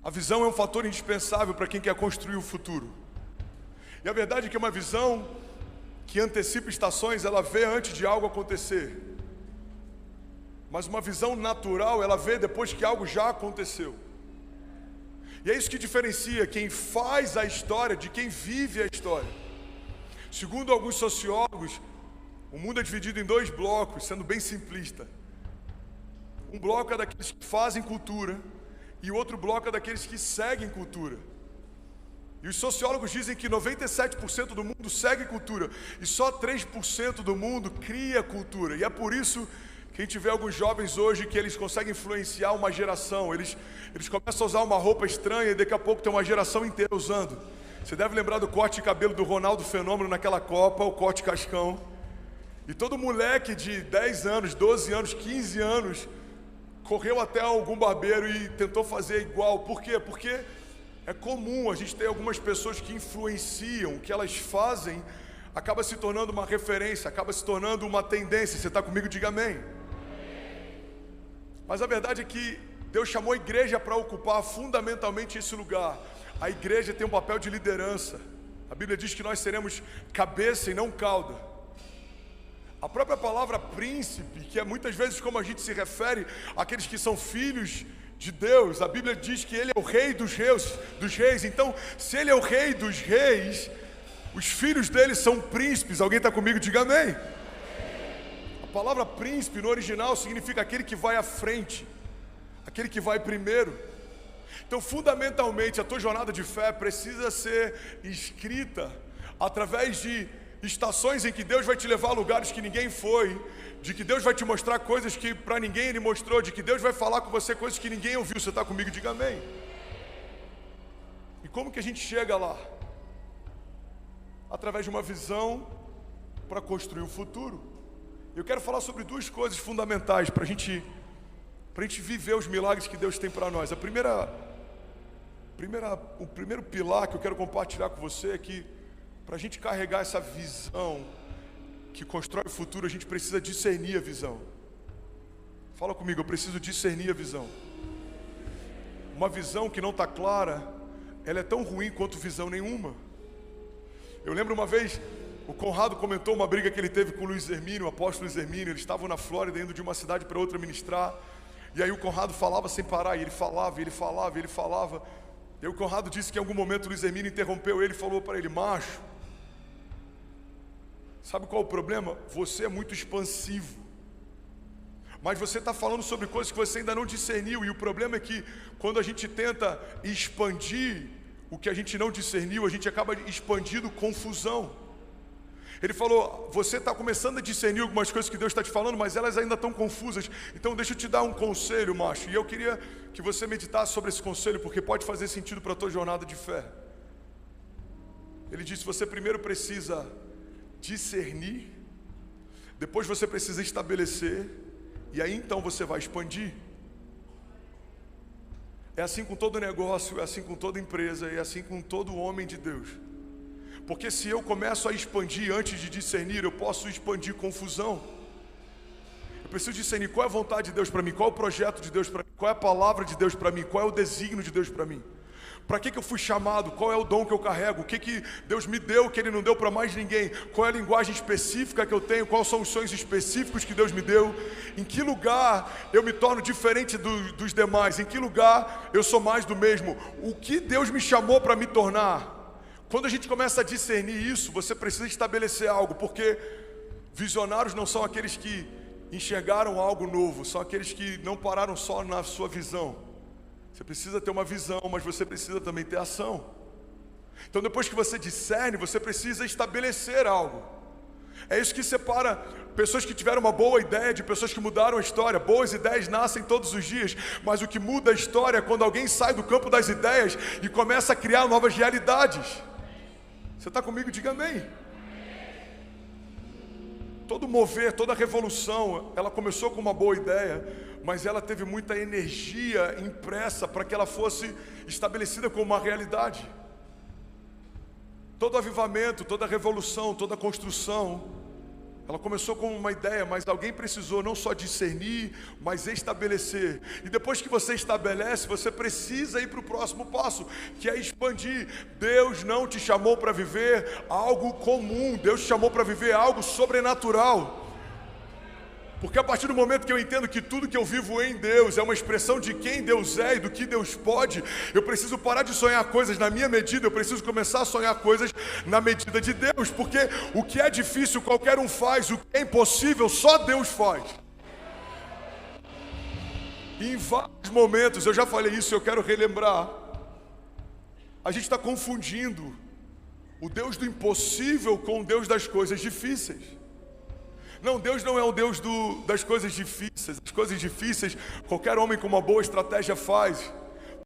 A visão é um fator indispensável para quem quer construir o futuro. E a verdade é que uma visão que antecipa estações, ela vê antes de algo acontecer. Mas uma visão natural, ela vê depois que algo já aconteceu. E é isso que diferencia quem faz a história de quem vive a história. Segundo alguns sociólogos, o mundo é dividido em dois blocos, sendo bem simplista. Um bloco é daqueles que fazem cultura e o outro bloco é daqueles que seguem cultura. E os sociólogos dizem que 97% do mundo segue cultura e só 3% do mundo cria cultura. E é por isso que a gente vê alguns jovens hoje que eles conseguem influenciar uma geração. Eles começam a usar uma roupa estranha e daqui a pouco tem uma geração inteira usando. Você deve lembrar do corte de cabelo do Ronaldo Fenômeno naquela Copa, o corte cascão. E todo moleque de 10 anos, 12 anos, 15 anos correu até algum barbeiro e tentou fazer igual. Por quê? Porque é comum a gente ter algumas pessoas que influenciam, o que elas fazem acaba se tornando uma referência, acaba se tornando uma tendência. Você está comigo? Diga amém. Mas a verdade é que Deus chamou a igreja para ocupar fundamentalmente esse lugar. A igreja tem um papel de liderança. A Bíblia diz que nós seremos cabeça e não cauda. A própria palavra príncipe, que é muitas vezes como a gente se refere àqueles que são filhos de Deus, a Bíblia diz que Ele é o rei dos reis. Então, se Ele é o rei dos reis, os filhos dele são príncipes. Alguém está comigo? Diga amém. A palavra príncipe no original significa aquele que vai à frente, aquele que vai primeiro. Então, fundamentalmente, a tua jornada de fé precisa ser escrita através de estações em que Deus vai te levar a lugares que ninguém foi, de que Deus vai te mostrar coisas que para ninguém Ele mostrou, de que Deus vai falar com você coisas que ninguém ouviu. Você está comigo? Diga amém. E como que a gente chega lá? Através de uma visão para construir o futuro. Eu quero falar sobre duas coisas fundamentais para a gente viver os milagres que Deus tem para nós. O primeiro pilar que eu quero compartilhar com você é que para a gente carregar essa visão que constrói o futuro, a gente precisa discernir a visão. Fala comigo, eu preciso discernir a visão. Uma visão que não está clara, ela é tão ruim quanto visão nenhuma. Eu lembro uma vez, o Conrado comentou uma briga que ele teve com o Luiz Hermínio, o apóstolo Luiz Hermínio. Eles estavam na Flórida, indo de uma cidade para outra ministrar. E aí o Conrado falava sem parar, e ele falava, e ele falava, e ele falava. E aí o Conrado disse que em algum momento o Luiz Hermínio interrompeu ele e falou para ele: macho, sabe qual é o problema? Você é muito expansivo, mas você está falando sobre coisas que você ainda não discerniu. E o problema é que quando a gente tenta expandir o que a gente não discerniu, a gente acaba expandindo confusão. Ele falou: você está começando a discernir algumas coisas que Deus está te falando, mas elas ainda estão confusas. Então deixa eu te dar um conselho, macho. E eu queria que você meditasse sobre esse conselho, porque pode fazer sentido para a tua jornada de fé. Ele disse: você primeiro precisa discernir, depois você precisa estabelecer, e aí então você vai expandir. É assim com todo negócio, é assim com toda empresa, é assim com todo homem de Deus. Porque se eu começo a expandir antes de discernir, eu posso expandir confusão. Eu preciso discernir qual é a vontade de Deus para mim, qual é o projeto de Deus para mim, qual é a palavra de Deus para mim, qual é o desígnio de Deus para mim. Para que eu fui chamado? Qual é o dom que eu carrego? O que Deus me deu que Ele não deu para mais ninguém? Qual é a linguagem específica que eu tenho? Quais são os sonhos específicos que Deus me deu? Em que lugar eu me torno diferente dos demais? Em que lugar eu sou mais do mesmo? O que Deus me chamou para me tornar? Quando a gente começa a discernir isso, você precisa estabelecer algo, porque visionários não são aqueles que enxergaram algo novo, são aqueles que não pararam só na sua visão. Você precisa ter uma visão, mas você precisa também ter ação. Então depois que você discerne, você precisa estabelecer algo. É isso que separa pessoas que tiveram uma boa ideia de pessoas que mudaram a história. Boas ideias nascem todos os dias, mas o que muda a história é quando alguém sai do campo das ideias e começa a criar novas realidades. Você está comigo? Diga amém. Todo mover, toda revolução, ela começou com uma boa ideia, mas ela teve muita energia impressa para que ela fosse estabelecida como uma realidade. Todo avivamento, toda revolução, toda construção, Ela começou com uma ideia, mas alguém precisou não só discernir, mas estabelecer. E depois que você estabelece, você precisa ir para o próximo passo, que é expandir. Deus não te chamou para viver algo comum, Deus te chamou para viver algo sobrenatural. Porque a partir do momento que eu entendo que tudo que eu vivo em Deus é uma expressão de quem Deus é e do que Deus pode, eu preciso parar de sonhar coisas na minha medida, eu preciso começar a sonhar coisas na medida de Deus, porque o que é difícil qualquer um faz, o que é impossível só Deus faz. E em vários momentos, eu já falei isso, eu quero relembrar, a gente está confundindo o Deus do impossível com o Deus das coisas difíceis. Não, Deus não é o Deus das coisas difíceis. As coisas difíceis, qualquer homem com uma boa estratégia faz.